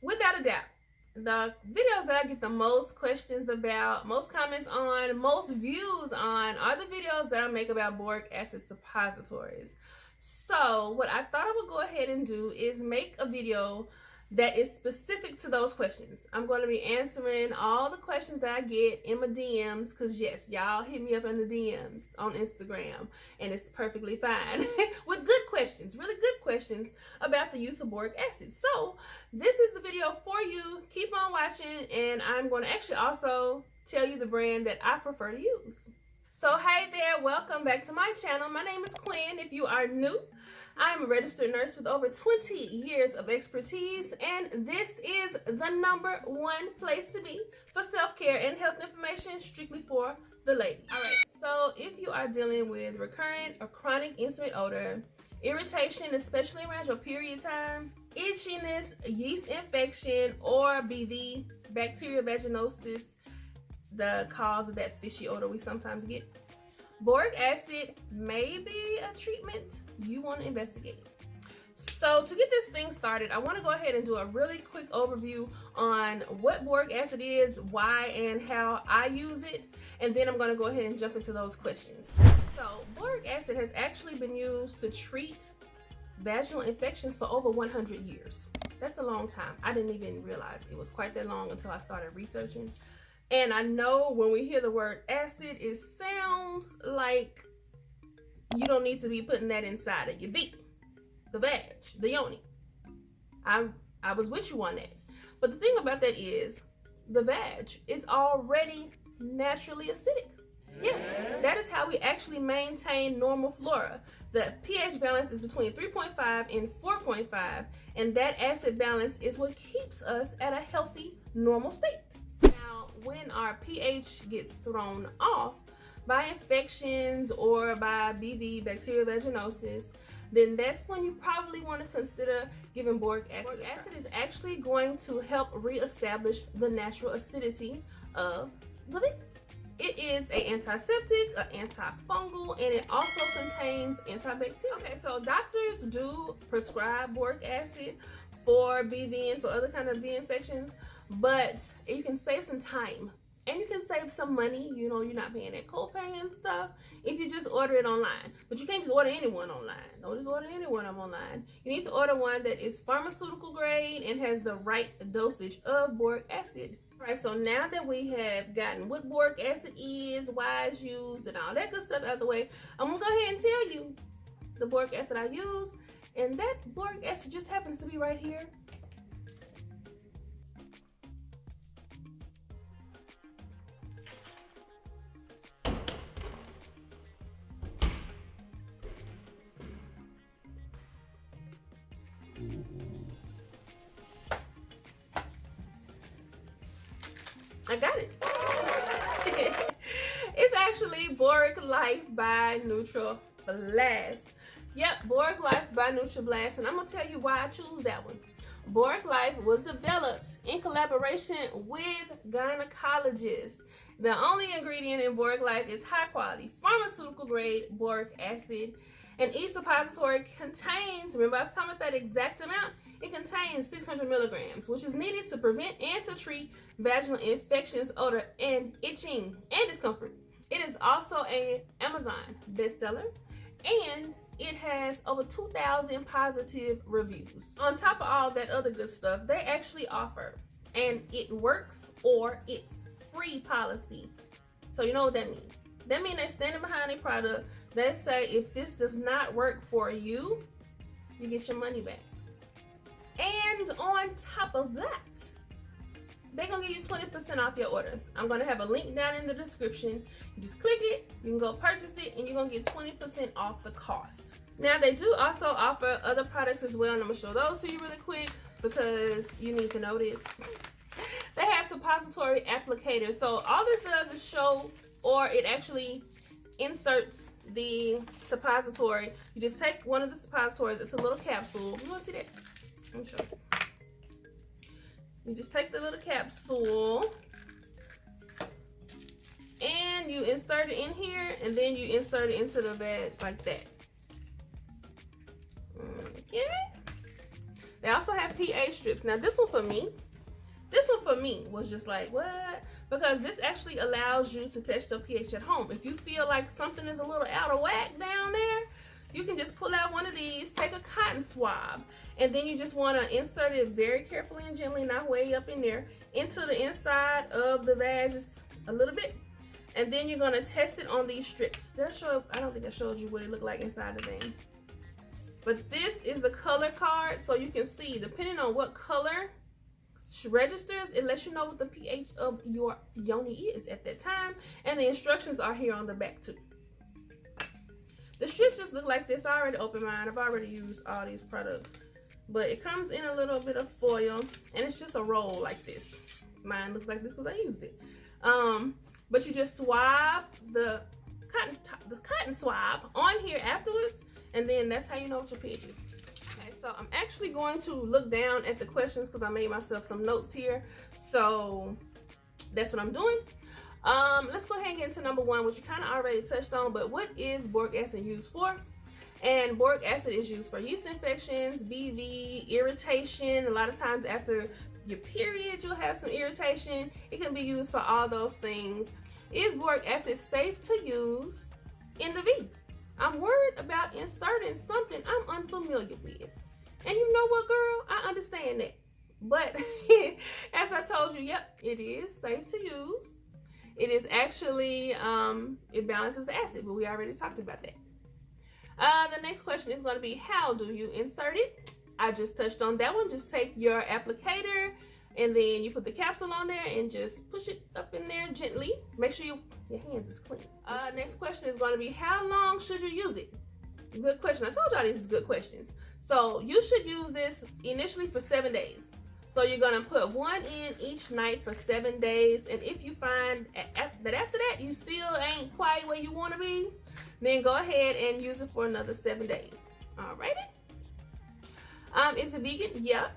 without a doubt, the videos that I get the most questions about, most comments on, most views on are the videos that I make about boric acid suppositories. So what I thought I would go ahead and do is make a video that is specific to those questions. I'm going to be answering all the questions that I get in my DMs, because yes, y'all hit me up in the DMs on Instagram, and it's perfectly fine with good questions, really good questions about the use of boric acid. So this is the video for you. Keep on watching, and I'm going to actually also tell you the brand that I prefer to use. So hey there, welcome back to my channel. My name is Quinn. If you are new, I'm a registered nurse with over 20 years of expertise, and this is the #1 place to be for self-care and health information strictly for the ladies. All right, so if you are dealing with recurrent or chronic intimate odor, irritation, especially around your period time, itchiness, yeast infection, or BV, bacterial vaginosis, the cause of that fishy odor we sometimes get, boric acid may be a treatment you want to investigate. So to get this thing started, I want to go ahead and do a really quick overview on what boric acid is, why, and how I use it, and then I'm going to go ahead and jump into those questions. So boric acid has actually been used to treat vaginal infections for over 100 years. That's a long time. I didn't even realize it was quite that long until I started researching. And I know when we hear the word acid, it sounds like you don't need to be putting that inside of your V, the vag, the yoni. I was with you on that. But the thing about that is the vag is already naturally acidic. Yeah, that is how we actually maintain normal flora. The pH balance is between 3.5 and 4.5, and that acid balance is what keeps us at a healthy, normal state. Now, when our pH gets thrown off by infections or by BV, bacterial vaginosis, then that's when you probably want to consider giving boric acid. Boric acid is actually going to help reestablish the natural acidity of the vagina. It is an antiseptic, an antifungal, and it also contains antibacterial. Okay, so doctors do prescribe boric acid for BV and for other kind of V infections, but you can save some time and you can save some money. You know, you're not paying that copay and stuff if you just order it online. But you can't just order anyone online. Don't just order anyone online. You need to order one that is pharmaceutical grade and has the right dosage of boric acid. All right, so now that we have gotten what boric acid is, why it's used, and all that good stuff out of the way, I'm gonna go ahead and tell you the boric acid I use, and that boric acid just happens to be right here. I got it. It's actually Boric Life by NutraBlast. Yep, Boric Life by NutraBlast, and I'm gonna tell you why I choose that one. Boric Life was developed in collaboration with gynecologists. The only ingredient in Boric Life is high quality pharmaceutical grade boric acid, and each suppository contains, remember I was talking about that exact amount, it contains 600 milligrams, which is needed to prevent and to treat vaginal infections, odor, and itching, and discomfort. It is also an Amazon bestseller, and it has over 2,000 positive reviews. On top of all that other good stuff, they actually offer an it works or it's free policy. So you know what that means. That means they're standing behind a product. They say if this does not work for you, you get your money back. And on top of that, they're gonna give you 20% off your order. I'm gonna have a link down in the description. You just click it, you can go purchase it, and you're gonna get 20% off the cost. Now they do also offer other products as well, and I'm gonna show those to you really quick because you need to know this. They have suppository applicators. So all this does is show, or it actually inserts the suppository. You just take one of the suppositories, it's a little capsule. You wanna see that? Let me show you. You just take the little capsule and you insert it in here, and then you insert it into the vag like that. Okay. They also have pH strips. Now this one for me was just like, what? Because this actually allows you to test your pH at home. If you feel like something is a little out of whack down there, you can just pull out one of these, take a cotton swab, and then you just want to insert it very carefully and gently, not way up in there, into the inside of the vag just a little bit. And then you're going to test it on these strips. I don't think I showed you what it looked like inside the thing. But this is the color card, so you can see, depending on what color registers, it lets you know what the pH of your yoni is at that time. And the instructions are here on the back too. The strips just look like this. I already opened mine. I've already used all these products. But it comes in a little bit of foil, and it's just a roll like this. Mine looks like this because I used it. But you just swab the cotton swab on here afterwards, and then that's how you know what your pH is. Okay, so I'm actually going to look down at the questions because I made myself some notes here. So that's what I'm doing. Let's go ahead and get into number one, which you kind of already touched on, but what is boric acid used for? And boric acid is used for yeast infections, BV, irritation. A lot of times after your period, you'll have some irritation. It can be used for all those things. Is boric acid safe to use in the V? I'm worried about inserting something I'm unfamiliar with. And you know what, girl? I understand that. But as I told you, yep, it is safe to use. It is actually, it balances the acid, but we already talked about that. The next question is going to be, how do you insert it? I just touched on that one. Just take your applicator and then you put the capsule on there and just push it up in there gently. Make sure your hands is clean. Next question is going to be, how long should you use it? Good question. I told y'all these is good questions. So you should use this initially for 7 days. So you're gonna put one in each night for 7 days, and if you find that after that you still ain't quite where you want to be, then go ahead and use it for another 7 days. Alrighty. Is it vegan? Yep.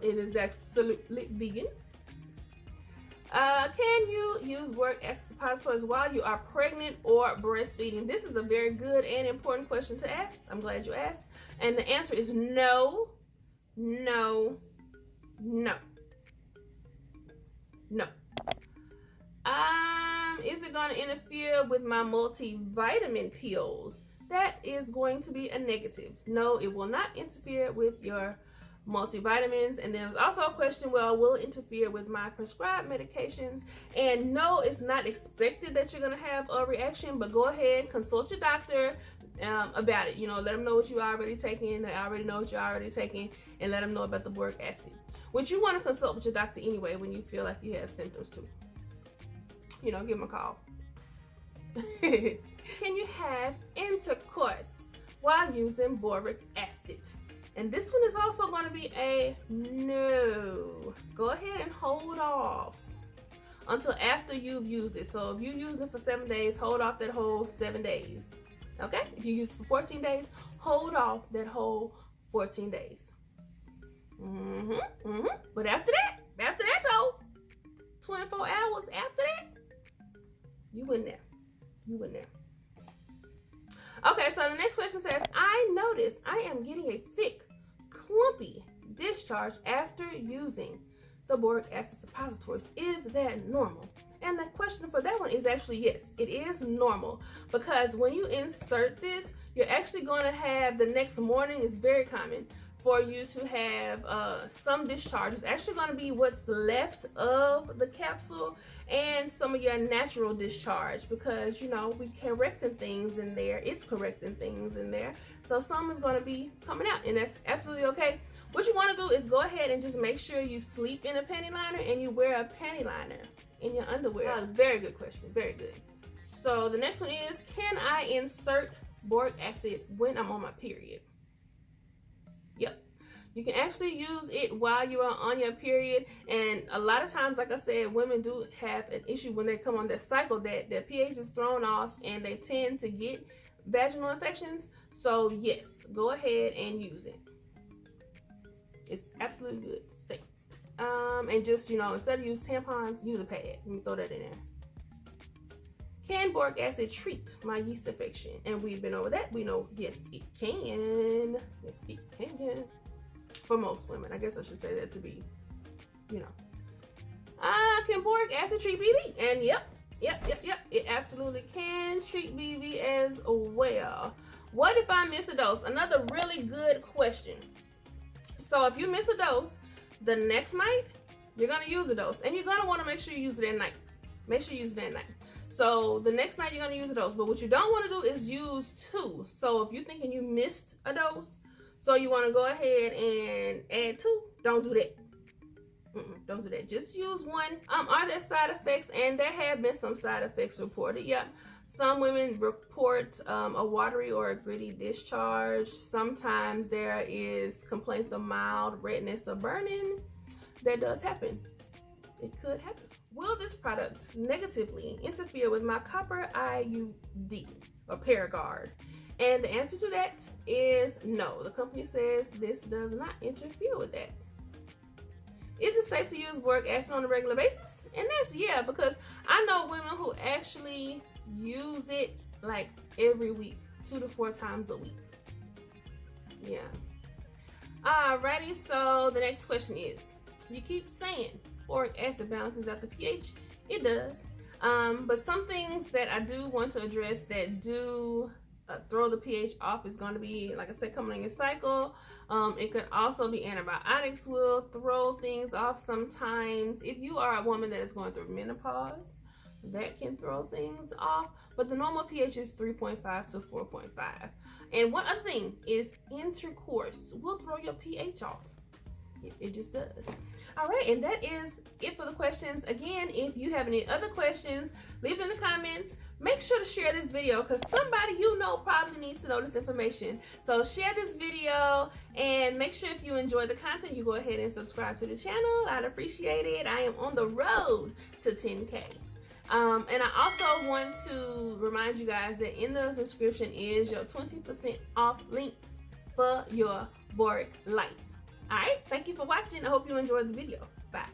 It is absolutely vegan. Can you use boric acid suppositories while you are pregnant or breastfeeding? This is a very good and important question to ask. I'm glad you asked. And the answer is no, no, no. No. Is it going to interfere with my multivitamin pills? That is going to be a negative. No, it will not interfere with your multivitamins. And then there's also a question, well, will it interfere with my prescribed medications? And no, it's not expected that you're going to have a reaction, but go ahead, consult your doctor about it. You know, let them know what you're already taking. They already know what you're already taking, and let them know about the boric acid, which you want to consult with your doctor anyway when you feel like you have symptoms too. You know, give them a call. Can you have intercourse while using boric acid? And this one is also going to be a no. Go ahead and hold off until after you've used it. So if you use it for 7 days, hold off that whole 7 days. Okay? If you use it for 14 days, hold off that whole 14 days. But after that though, 24 hours after that, you in there. You in there. Okay, so the next question says, I notice I am getting a thick, clumpy discharge after using the boric acid suppositories. Is that normal? And the question for that one is actually yes, it is normal, because when you insert this, you're actually going to have the next morning, is very common for you to have some discharge. It's actually going to be what's left of the capsule and some of your natural discharge, because you know we correcting things in there. It's correcting things in there, so some is going to be coming out, and that's absolutely okay. What you want to do is go ahead and just make sure you sleep in a panty liner and you wear a panty liner in your underwear. Very good question, very good. So the next one is, can I insert boric acid when I'm on my period? Yep. You can actually use it while you are on your period, and a lot of times, like I said, women do have an issue when they come on their cycle that their pH is thrown off and they tend to get vaginal infections. So yes, go ahead and use it. It's absolutely good, safe. And just, you know, instead of use tampons, use a pad. Let me throw that in there. Can boric acid treat my yeast infection? And we've been over that. We know yes, it can. Yes, it can. for most women. I guess I should say that to be, you know. Can boric acid treat BV? And yep, it absolutely can treat BV as well. What if I miss a dose? Another really good question. So if you miss a dose, the next night, you're gonna use a dose. And you're gonna wanna make sure you use it at night. Make sure you use it at night. So the next night you're gonna use a dose. But what you don't wanna do is use 2. So if you're thinking you missed a dose, so you wanna go ahead and add 2, don't do that. Don't do that. Just use 1. Are there side effects? And there have been some side effects reported. Yep. Some women report a watery or a gritty discharge. Sometimes there is complaints of mild redness or burning. That does happen. It could happen. Will this product negatively interfere with my copper IUD or Paragard? And the answer to that is no. The company says this does not interfere with that. Is it safe to use boric acid on a regular basis? And that's yeah, because I know women who actually use it like every week, 2 to 4 times a week. Yeah. Alrighty, so the next question is, you keep saying boric acid balances out the pH. It does. But some things that I do want to address that do throw the pH off is going to be, like I said, coming on your cycle. It could also be antibiotics will throw things off sometimes. If you are a woman that is going through menopause, that can throw things off. But the normal pH is 3.5 to 4.5. And one other thing is intercourse will throw your pH off. It just does. All right, and that is it for the questions. Again, if you have any other questions, leave it in the comments. Make sure to share this video because somebody you know probably needs to know this information. So share this video and make sure if you enjoy the content, you go ahead and subscribe to the channel. I'd appreciate it. I am on the road to 10K. And I also want to remind you guys that in the description is your 20% off link for your Boric Life. All right, thank you for watching. I hope you enjoyed the video. Bye.